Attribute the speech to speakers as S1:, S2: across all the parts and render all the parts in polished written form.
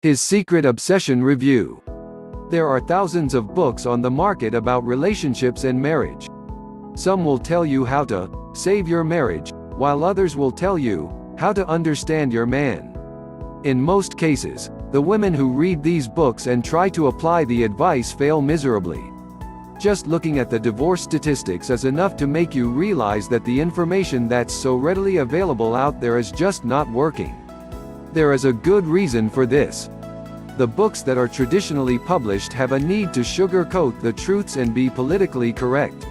S1: His Secret Obsession Review. There are thousands of books on the market about relationships and marriage. Some will tell you how to save your marriage, while others will tell you how to understand your man. In most cases, the women who read these books and try to apply the advice fail miserably. Just looking at the divorce statistics is enough to make you realize that the information that's so readily available out there is just not working. There is a good reason for this. The books that are traditionally published have a need to sugarcoat the truths and be politically correct.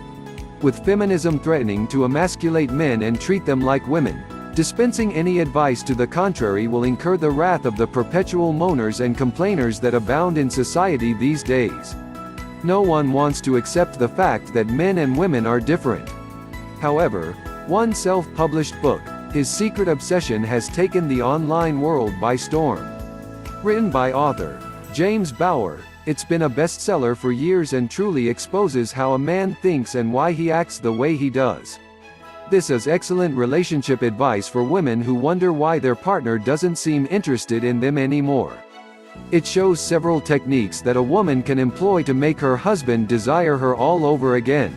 S1: With feminism threatening to emasculate men and treat them like women, dispensing any advice to the contrary will incur the wrath of the perpetual moaners and complainers that abound in society these days. No one wants to accept the fact that men and women are different. However, one self-published book, His Secret Obsession, has taken the online world by storm. Written by author James Bauer, it's been a bestseller for years and truly exposes how a man thinks and why he acts the way he does. This is excellent relationship advice for women who wonder why their partner doesn't seem interested in them anymore. It shows several techniques that a woman can employ to make her husband desire her all over again.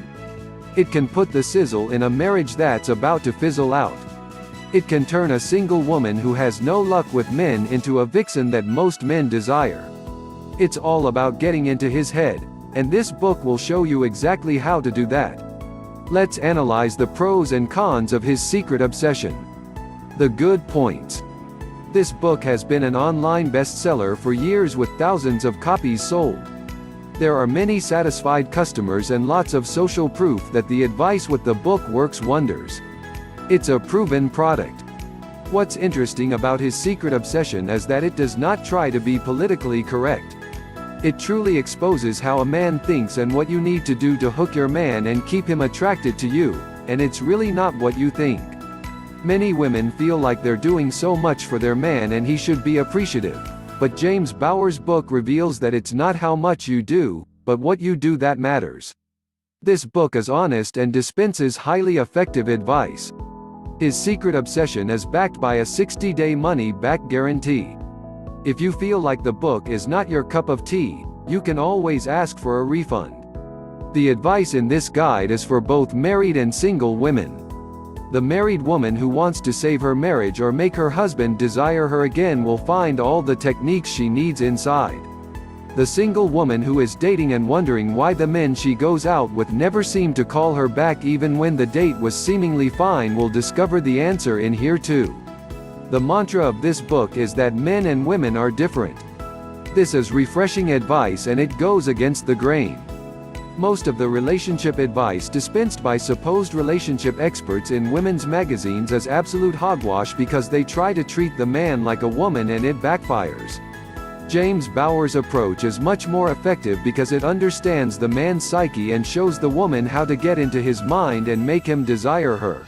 S1: It can put the sizzle in a marriage that's about to fizzle out. It can turn a single woman who has no luck with men into a vixen that most men desire. It's all about getting into his head, and this book will show you exactly how to do that. Let's analyze the pros and cons of His Secret Obsession. The good points. This book has been an online bestseller for years with thousands of copies sold. There are many satisfied customers and lots of social proof that the advice with the book works wonders. It's a proven product. What's interesting about His Secret Obsession is that it does not try to be politically correct. It truly exposes how a man thinks and what you need to do to hook your man and keep him attracted to you, and it's really not what you think. Many women feel like they're doing so much for their man and he should be appreciative, but James Bauer's book reveals that it's not how much you do, but what you do that matters. This book is honest and dispenses highly effective advice. His Secret Obsession is backed by a 60-day money-back guarantee. If you feel like the book is not your cup of tea, you can always ask for a refund. The advice in this guide is for both married and single women. The married woman who wants to save her marriage or make her husband desire her again will find all the techniques she needs inside. The single woman who is dating and wondering why the men she goes out with never seem to call her back even when the date was seemingly fine will discover the answer in here too. The mantra of this book is that men and women are different. This is refreshing advice and it goes against the grain. Most of the relationship advice dispensed by supposed relationship experts in women's magazines is absolute hogwash because they try to treat the man like a woman and it backfires. James Bauer's approach is much more effective because it understands the man's psyche and shows the woman how to get into his mind and make him desire her.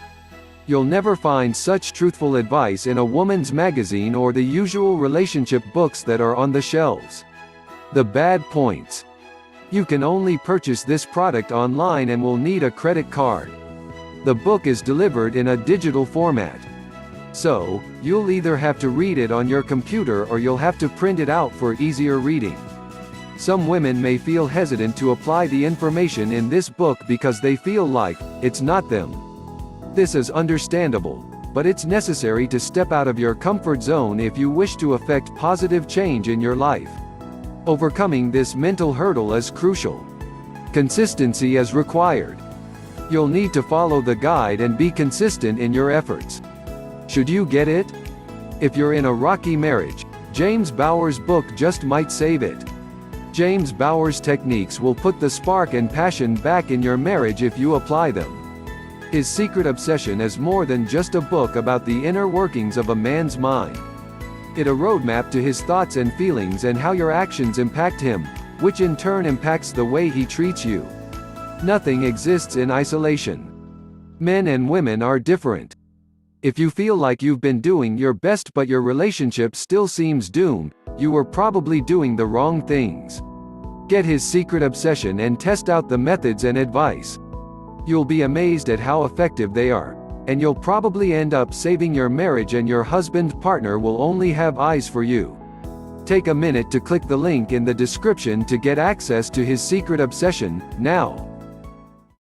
S1: You'll never find such truthful advice in a woman's magazine or the usual relationship books that are on the shelves. The bad points. You can only purchase this product online and will need a credit card. The book is delivered in a digital format. So, you'll either have to read it on your computer or you'll have to print it out for easier reading. Some women may feel hesitant to apply the information in this book because they feel like it's not them. This is understandable, but it's necessary to step out of your comfort zone if you wish to affect positive change in your life. Overcoming this mental hurdle is crucial. Consistency is required. You'll need to follow the guide and be consistent in your efforts. Should you get it? If you're in a rocky marriage, James Bauer's book just might save it. James Bauer's techniques will put the spark and passion back in your marriage if you apply them. His Secret Obsession is more than just a book about the inner workings of a man's mind. It's a roadmap to his thoughts and feelings and how your actions impact him, which in turn impacts the way he treats you. Nothing exists in isolation. Men and women are different. If you feel like you've been doing your best but your relationship still seems doomed, you were probably doing the wrong things. Get His Secret Obsession and test out the methods and advice. You'll be amazed at how effective they are, and you'll probably end up saving your marriage and your husband partner will only have eyes for you. Take a minute to click the link in the description to get access to his secret obsession, now.